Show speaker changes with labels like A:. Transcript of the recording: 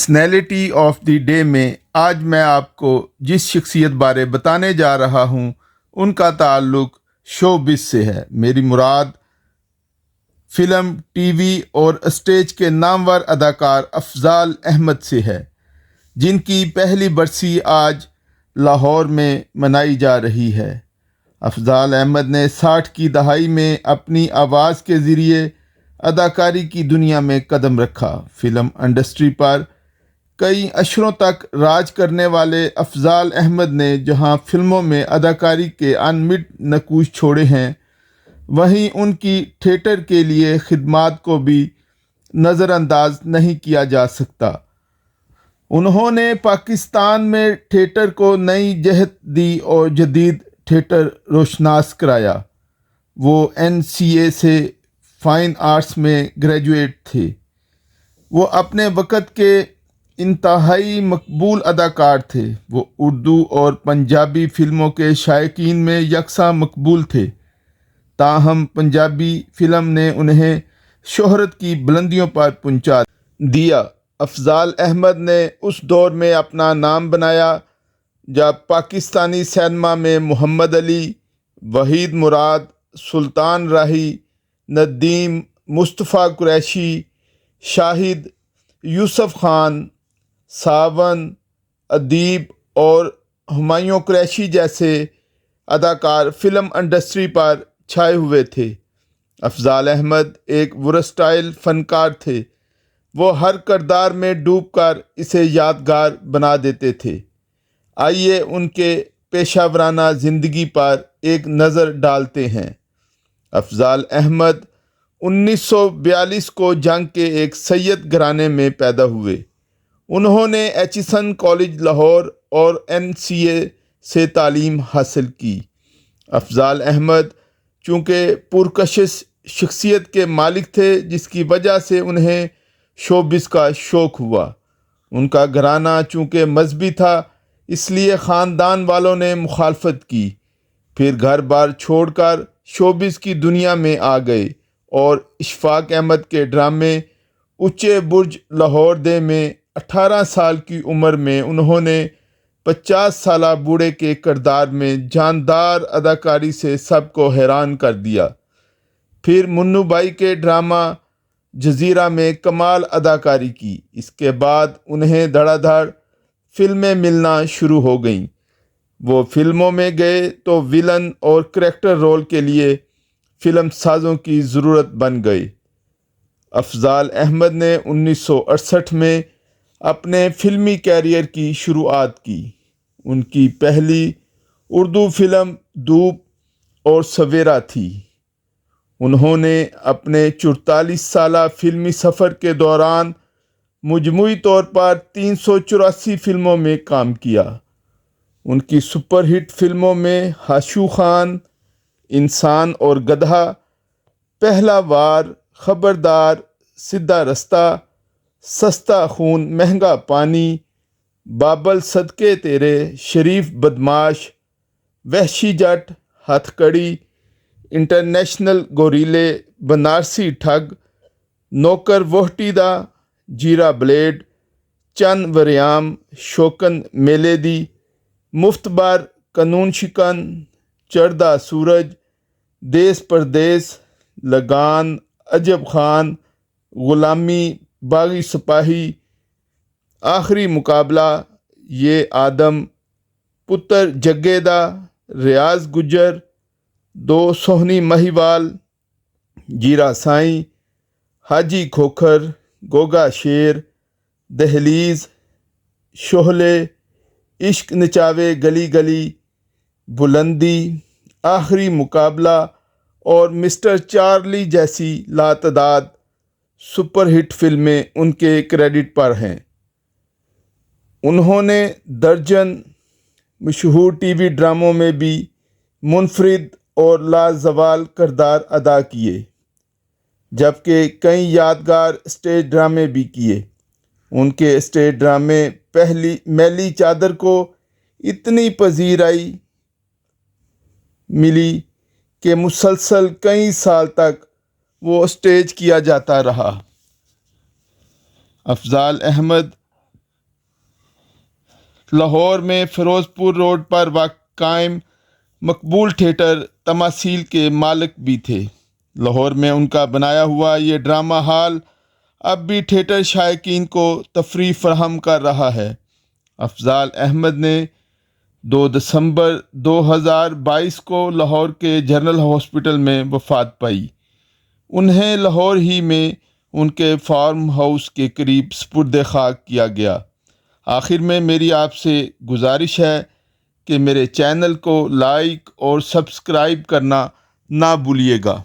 A: Personality of the day میں آج میں آپ کو جس شخصیت بارے بتانے جا رہا ہوں ان کا تعلق شوبز سے ہے۔ میری مراد فلم، ٹی وی اور اسٹیج کے نامور اداکار افضال احمد سے ہے، جن کی پہلی برسی آج لاہور میں منائی جا رہی ہے۔ افضال احمد نے 60 کی دہائی میں اپنی آواز کے ذریعے اداکاری کی دنیا میں قدم رکھا۔ فلم انڈسٹری پر کئی عشروں تک راج کرنے والے افضال احمد نے جہاں فلموں میں اداکاری کے انمٹ نقوش چھوڑے ہیں، وہیں ان کی تھیٹر کے لیے خدمات کو بھی نظر انداز نہیں کیا جا سکتا۔ انہوں نے پاکستان میں تھیٹر کو نئی جہت دی اور جدید تھیٹر روشناس کرایا۔ وہ NCA سے فائن آرٹس میں گریجویٹ تھے۔ وہ اپنے وقت کے انتہائی مقبول اداکار تھے۔ وہ اردو اور پنجابی فلموں کے شائقین میں یکساں مقبول تھے، تاہم پنجابی فلم نے انہیں شہرت کی بلندیوں پر پہنچا دیا۔ افضال احمد نے اس دور میں اپنا نام بنایا جب پاکستانی سینما میں محمد علی، وحید مراد، سلطان راہی، ندیم، مصطفیٰ قریشی، شاہد، یوسف خان، ساون، ادیب اور ہمایوں قریشی جیسے اداکار فلم انڈسٹری پر چھائے ہوئے تھے۔ افضال احمد ایک ورسٹائل فنکار تھے۔ وہ ہر کردار میں ڈوب کر اسے یادگار بنا دیتے تھے۔ آئیے ان کے پیشہ ورانہ زندگی پر ایک نظر ڈالتے ہیں۔ افضال احمد 1942 کو جنگ کے ایک سید گھرانے میں پیدا ہوئے۔ انہوں نے ایچسن کالج لاہور اور NCA سے تعلیم حاصل کی۔ افضال احمد چونکہ پرکشش شخصیت کے مالک تھے، جس کی وجہ سے انہیں شوبز کا شوق ہوا۔ ان کا گھرانہ چونکہ مذہبی تھا، اس لیے خاندان والوں نے مخالفت کی۔ پھر گھر بار چھوڑ کر شوبز کی دنیا میں آ گئے اور اشفاق احمد کے ڈرامے اونچے برج لاہور دے میں 18 سال کی عمر میں انہوں نے 50 سالہ بوڑھے کے کردار میں جاندار اداکاری سے سب کو حیران کر دیا۔ پھر منو بھائی کے ڈرامہ جزیرہ میں کمال اداکاری کی۔ اس کے بعد انہیں دھڑا دھڑ فلمیں ملنا شروع ہو گئیں۔ وہ فلموں میں گئے تو ویلن اور کریکٹر رول کے لیے فلم سازوں کی ضرورت بن گئے۔ افضال احمد نے 1968 میں اپنے فلمی کیریئر کی شروعات کی۔ ان کی پہلی اردو فلم دھوپ اور سویرا تھی۔ انہوں نے اپنے 44 سالہ فلمی سفر کے دوران مجموعی طور پر 384 فلموں میں کام کیا۔ ان کی سپر ہٹ فلموں میں ہاشو خان، انسان اور گدھا، پہلا وار، خبردار، سیدھا رستہ، سستا خون مہنگا پانی، بابل صدقے تیرے، شریف بدماش، وحشی جٹ، ہتھ کڑی، انٹرنیشنل گوریلے، بنارسی ٹھگ، نوکر ووہٹی دا، جیرا بلیڈ، چند وریام، شوکن میلے دی، مفت بار، قانون شکن، چڑھدا سورج، دیس پردیس، لگان، عجب خان، غلامی، باغی سپاہی، آخری مقابلہ، یہ آدم، پتر جگے دا، ریاض گجر، دو سوہنی مہیوال، جیرا سائیں، حاجی کھوکھر، گوگا شیر، دہلیز، شعلے، عشق نچاوے گلی گلی، بلندی، آخری مقابلہ اور مسٹر چارلی جیسی لاتعداد سپر ہٹ فلمیں ان کے کریڈٹ پر ہیں۔ انہوں نے درجن مشہور ٹی وی ڈراموں میں بھی منفرد اور لازوال کردار ادا کیے، جبکہ کئی یادگار اسٹیج ڈرامے بھی کیے۔ ان کے اسٹیج ڈرامے پہلی میلی چادر کو اتنی پذیرائی ملی کہ مسلسل کئی سال تک وہ اسٹیج کیا جاتا رہا۔ افضال احمد لاہور میں فیروز پور روڈ پر قائم مقبول تھیٹر تماثیل کے مالک بھی تھے۔ لاہور میں ان کا بنایا ہوا یہ ڈرامہ ہال اب بھی تھیٹر شائقین کو تفریح فراہم کر رہا ہے۔ افضال احمد نے 2 دسمبر 2022 کو لاہور کے جنرل ہاسپٹل میں وفات پائی۔ انہیں لاہور ہی میں ان کے فارم ہاؤس کے قریب سپرد خاک کیا گیا۔ آخر میں میری آپ سے گزارش ہے کہ میرے چینل کو لائک اور سبسکرائب کرنا نہ بھولیے گا۔